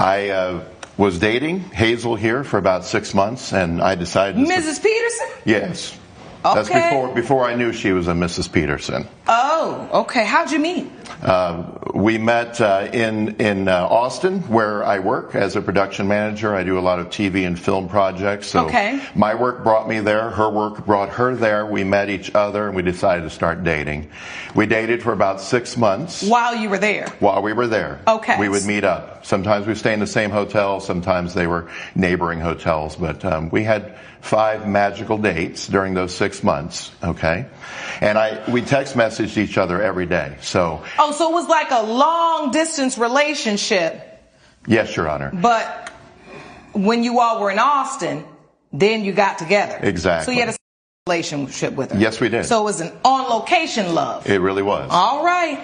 I was dating Hazel here for about 6 months, and I decided to... Mrs. Peterson? Yes. Okay. That's before I knew she was a Mrs. Peterson. Oh, okay. How'd you meet? We met in Austin, where I work as a production manager. I do a lot of TV and film projects. So okay. My work brought me there. Her work brought her there. We met each other, and we decided to start dating. We dated for about 6 months. While you were there? While we were there. Okay. We would meet up. Sometimes we stay in the same hotel. Sometimes they were neighboring hotels. But we had 5 magical dates during those 6 months. Okay. And we text messaged each other every day. So it was like a long distance relationship. Yes, Your Honor. But when you all were in Austin, then you got together. Exactly. So you had a relationship with her. Yes, we did. So it was an on location love. It really was. All right.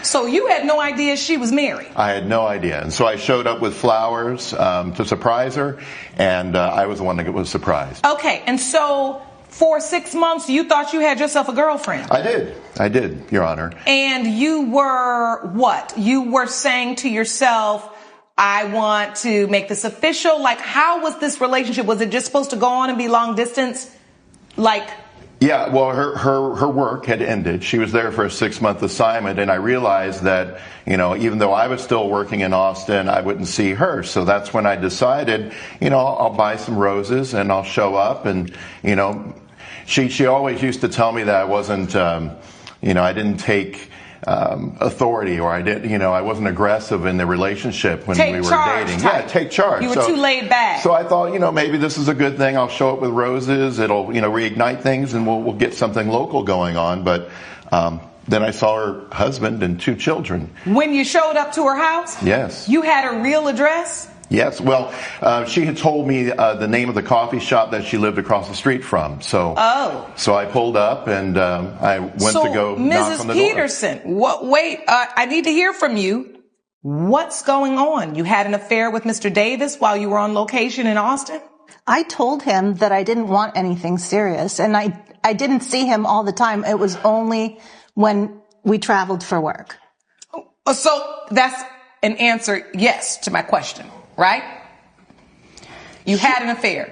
So you had no idea she was married? I had no idea. And so I showed up with flowers to surprise her, and I was the one that was surprised. Okay. And so for 6 months, you thought you had yourself a girlfriend? I did, Your Honor. And you were what? You were saying to yourself, I want to make this official? Like, how was this relationship? Was it just supposed to go on and be long distance? Like... Yeah, well, her work had ended. She was there for a 6-month assignment, and I realized that, even though I was still working in Austin, I wouldn't see her. So that's when I decided, I'll buy some roses and I'll show up. And, she always used to tell me that I wasn't, I didn't take authority, or I wasn't aggressive in the relationship when we were dating. Type. Yeah, take charge. You were too laid back. So I thought, maybe this is a good thing. I'll show up with roses. It'll, reignite things, and we'll get something local going on. But then I saw her husband and 2 children. When you showed up to her house? Yes. You had her real address? Yes. Well, she had told me the name of the coffee shop that she lived across the street from. So I pulled up, and I went to go knock on the door. Mrs. Peterson, wait, I need to hear from you. What's going on? You had an affair with Mr. Davis while you were on location in Austin? I told him that I didn't want anything serious, and I didn't see him all the time. It was only when we traveled for work. So that's an answer yes to my question. Right? You had an affair.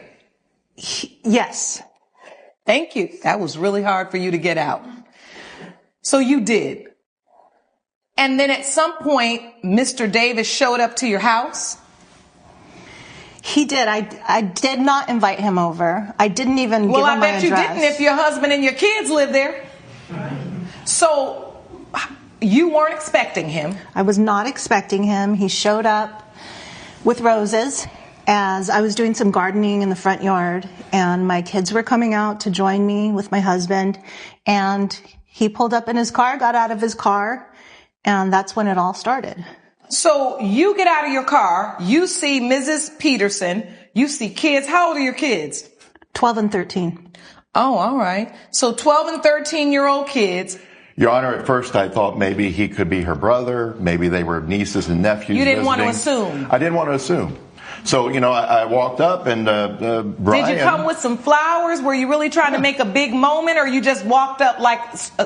Yes. Thank you. That was really hard for you to get out. So you did. And then at some point, Mr. Davis showed up to your house? He did. I did not invite him over. I didn't even give him my address. Well, I bet you didn't if your husband and your kids live there. So you weren't expecting him. I was not expecting him. He showed up with roses as I was doing some gardening in the front yard, and my kids were coming out to join me with my husband, and he pulled up in his car, got out of his car, and that's when it all started. So you get out of your car, you see Mrs. Peterson, you see kids. How old are your kids? 12 and 13. Oh, all right. So 12 and 13-year-old kids. Your Honor, at first I thought maybe he could be her brother. Maybe they were nieces and nephews. You didn't visiting. Want to assume. I didn't want to assume. So, I walked up, and Brian... Did you come with some flowers? Were you really trying to make a big moment, or you just walked up like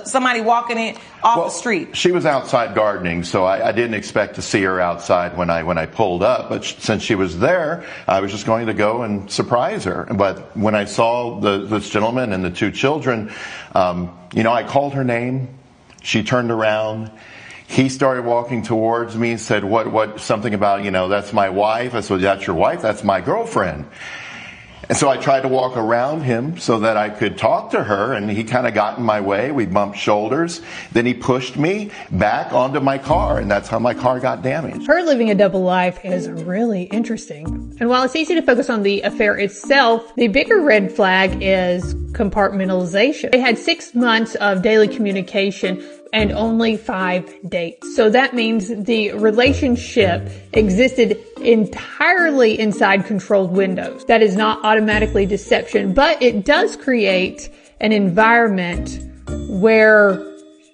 somebody walking in off the street? She was outside gardening, so I didn't expect to see her outside when I pulled up. But since she was there, I was just going to go and surprise her. But when I saw this gentleman and the 2 children, I called her name. She turned around. He started walking towards me and said, what, something about, that's my wife. I said, that's your wife? That's my girlfriend. And so I tried to walk around him so that I could talk to her, and he kind of got in my way. We bumped shoulders. Then he pushed me back onto my car, and that's how my car got damaged. Her living a double life is really interesting. And while it's easy to focus on the affair itself, the bigger red flag is compartmentalization. They had 6 months of daily communication and only 5 dates. So that means the relationship existed entirely inside controlled windows. That is not automatically deception, but it does create an environment where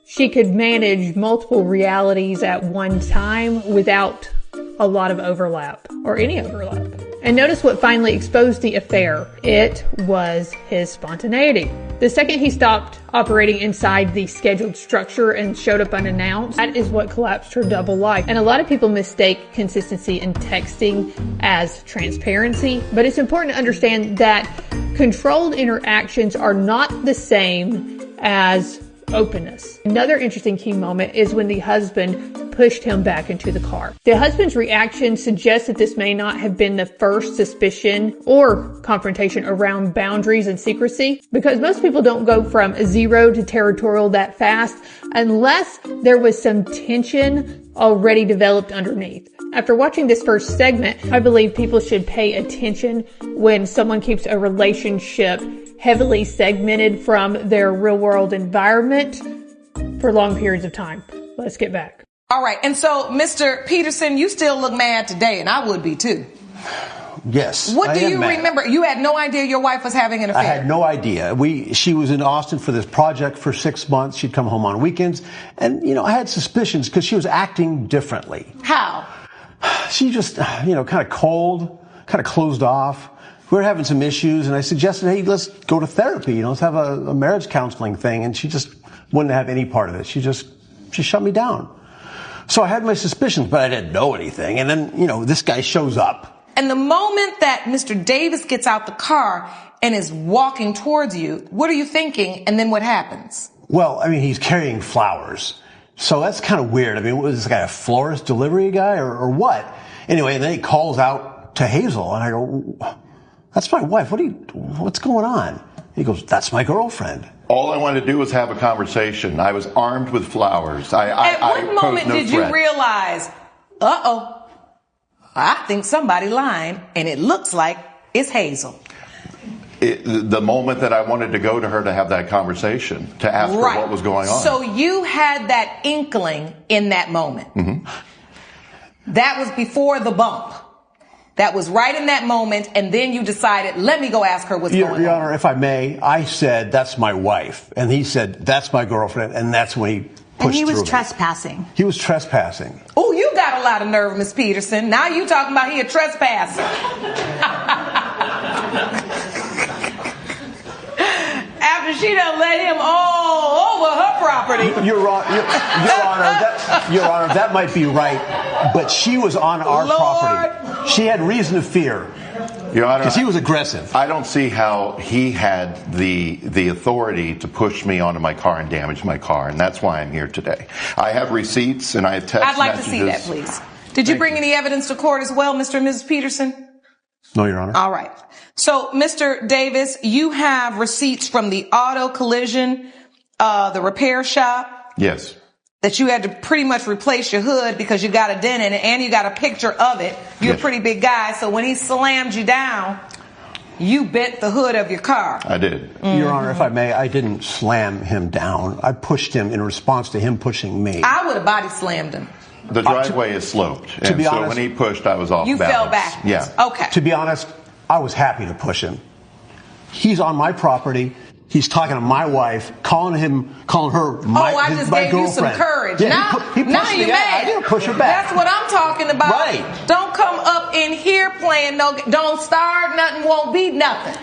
she could manage multiple realities at one time without a lot of overlap or any overlap. And notice what finally exposed the affair. It was his spontaneity. The second he stopped operating inside the scheduled structure and showed up unannounced, that is what collapsed her double life. And a lot of people mistake consistency in texting as transparency, but it's important to understand that controlled interactions are not the same as openness. Another interesting key moment is when the husband pushed him back into the car. The husband's reaction suggests that this may not have been the first suspicion or confrontation around boundaries and secrecy, because most people don't go from 0 to territorial that fast unless there was some tension already developed underneath. After watching this first segment, I believe people should pay attention when someone keeps a relationship heavily segmented from their real world environment for long periods of time. Let's get back. All right. And so, Mr. Peterson, you still look mad today, and I would be too. Yes. What do you remember? You had no idea your wife was having an affair. I had no idea. She was in Austin for this project for 6 months. She'd come home on weekends. And, I had suspicions because she was acting differently. How? She just, kind of cold, kind of closed off. We were having some issues, and I suggested, hey, let's go to therapy. Let's have a marriage counseling thing. And she just wouldn't have any part of it. She shut me down. So I had my suspicions, but I didn't know anything. And then, this guy shows up. And the moment that Mr. Davis gets out the car and is walking towards you, what are you thinking? And then what happens? Well, he's carrying flowers. So that's kind of weird. Was this guy a florist delivery guy or what? Anyway, and then he calls out to Hazel, and I go, that's my wife. What's going on? He goes, that's my girlfriend. All I wanted to do was have a conversation. I was armed with flowers. At what moment did you realize, I think somebody lying, and it looks like it's Hazel? The moment that I wanted to go to her to have that conversation, to ask her what was going on. So you had that inkling in that moment. Mm-hmm. That was before the bump. That was right in that moment, and then you decided, let me go ask her what's going on. Your Honor, if I may, I said, that's my wife. And he said, that's my girlfriend, and that's when he pushed through. And he was trespassing. He was trespassing. Oh, you got a lot of nerve, Miss Peterson. Now you talking about he a trespasser. After she done let him all over her property. Your Honor, that might be right, but she was on our property. She had reason to fear. Your Honor, because he was aggressive. I don't see how he had the authority to push me onto my car and damage my car, and that's why I'm here today. I have receipts and I have text I'd like messages. to see that, please. Did you bring any evidence to court as well, Mr. and Mrs. Peterson? No, Your Honor. All right. So, Mr. Davis, you have receipts from the auto collision, the repair shop. Yes. That you had to pretty much replace your hood because you got a dent in it, and you got a picture of it. You're a pretty big guy, so when he slammed you down, you bent the hood of your car. I did. Mm-hmm. Your Honor, if I may, I didn't slam him down. I pushed him in response to him pushing me. I would have body slammed him. The driveway is sloped, and be so honest, when he pushed, I was off You balance. fell back. Yeah. Okay. To be honest, I was happy to push him. He's on my property. He's talking to my wife, calling her my I just my gave girlfriend. you some courage. Yeah, now he pushed you me. mad. I didn't push her back. That's what I'm talking about. Right. Don't come up in here playing don't start nothing, won't be nothing.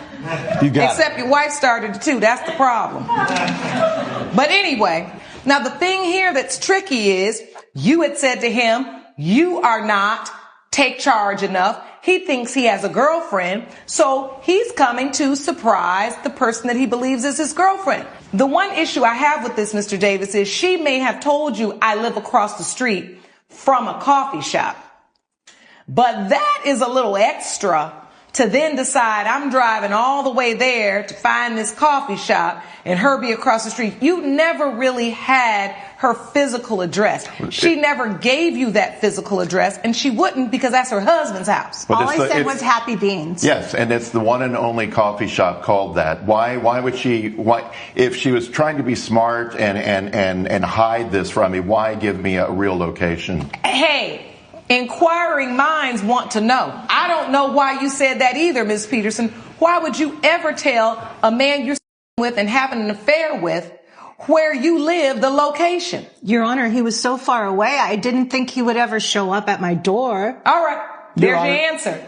You got Except your wife started it too. That's the problem. But anyway, now the thing here that's tricky is you had said to him, you are not take charge enough. He thinks he has a girlfriend, so he's coming to surprise the person that he believes is his girlfriend. The one issue I have with this, Mr. Davis, is she may have told you I live across the street from a coffee shop. But that is a little extra to then decide I'm driving all the way there to find this coffee shop and her be across the street. You never really had her physical address. She never gave you that physical address, and she wouldn't because that's her husband's house. All I said was Happy Beans. Yes, and it's the one and only coffee shop called that. Why would she, if she was trying to be smart and hide this from me, why give me a real location? Hey, inquiring minds want to know. I don't know why you said that either, Ms. Peterson. Why would you ever tell a man you're with and having an affair with where you live, the location? Your Honor, he was so far away, I didn't think he would ever show up at my door. All right. There's your answer.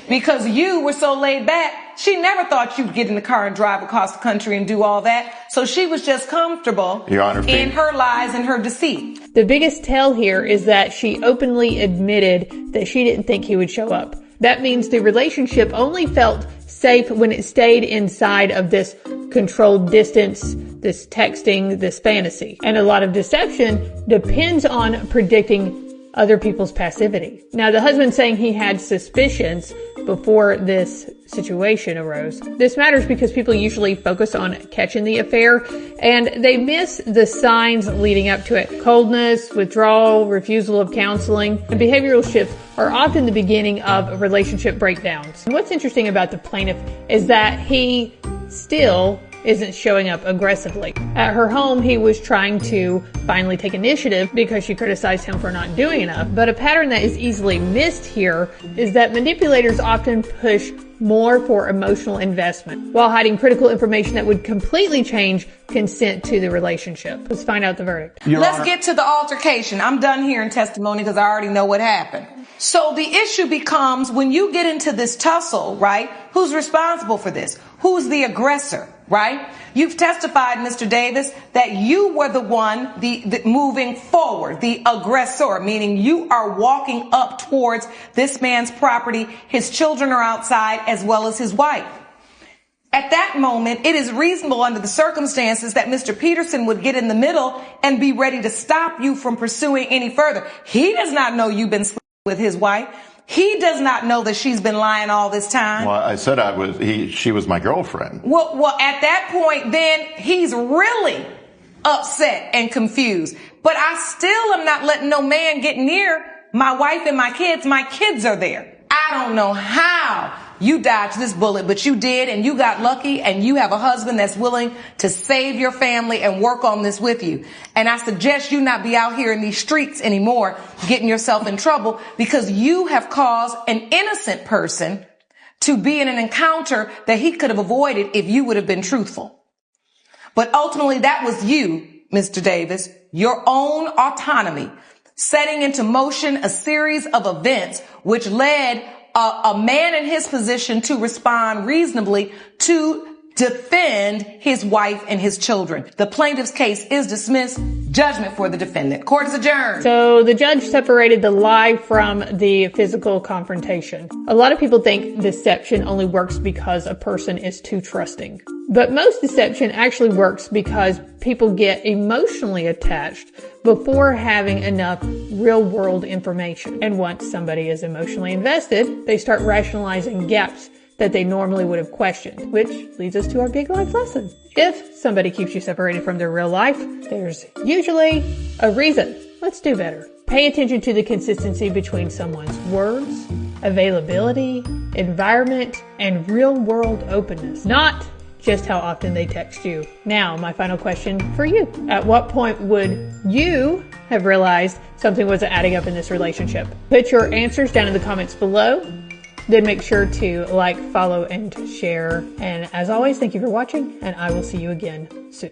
because you were so laid back. She never thought you'd get in the car and drive across the country and do all that. So she was just comfortable Your Honor, in her lies and her deceit. The biggest tell here is that she openly admitted that she didn't think he would show up. That means the relationship only felt safe when it stayed inside of this controlled distance, this texting, this fantasy. And a lot of deception depends on predicting other people's passivity. Now, the husband saying he had suspicions before this situation arose. This matters because people usually focus on catching the affair and they miss the signs leading up to it. Coldness, withdrawal, refusal of counseling, and behavioral shifts are often the beginning of relationship breakdowns. And what's interesting about the plaintiff is that he still isn't showing up aggressively. At her home, he was trying to finally take initiative because she criticized him for not doing enough. But a pattern that is easily missed here is that manipulators often push more for emotional investment while hiding critical information that would completely change consent to the relationship. Let's find out the verdict. Let's get to the altercation. I'm done hearing testimony because I already know what happened. So the issue becomes when you get into this tussle, right? Who's responsible for this? Who's the aggressor, right? You've testified, Mr. Davis, that you were the one, the moving forward, the aggressor, meaning you are walking up towards this man's property. His children are outside as well as his wife. At that moment, it is reasonable under the circumstances that Mr. Peterson would get in the middle and be ready to stop you from pursuing any further. He does not know you've been sleeping with his wife. He does not know that she's been lying all this time. Well, I said she was my girlfriend. Well, at that point, then he's really upset and confused. But I still am not letting no man get near my wife and my kids. My kids are there. I don't know how you dodged this bullet, but you did, and you got lucky, and you have a husband that's willing to save your family and work on this with you. And I suggest you not be out here in these streets anymore getting yourself in trouble because you have caused an innocent person to be in an encounter that he could have avoided if you would have been truthful. But ultimately, that was you, Mr. Davis, your own autonomy, setting into motion a series of events which led a man in his position to respond reasonably to defend his wife and his children. The plaintiff's case is dismissed. Judgment for the defendant. Court is adjourned. So the judge separated the lie from the physical confrontation. A lot of people think deception only works because a person is too trusting. But most deception actually works because people get emotionally attached before having enough real-world information. And once somebody is emotionally invested, they start rationalizing gaps that they normally would have questioned, which leads us to our big life lesson. If somebody keeps you separated from their real life, there's usually a reason. Let's do better. Pay attention to the consistency between someone's words, availability, environment, and real-world openness, not just how often they text you. Now, my final question for you. At what point would you have realized something wasn't adding up in this relationship? Put your answers down in the comments below. Then make sure to like, follow, and share. And as always, thank you for watching, and I will see you again soon.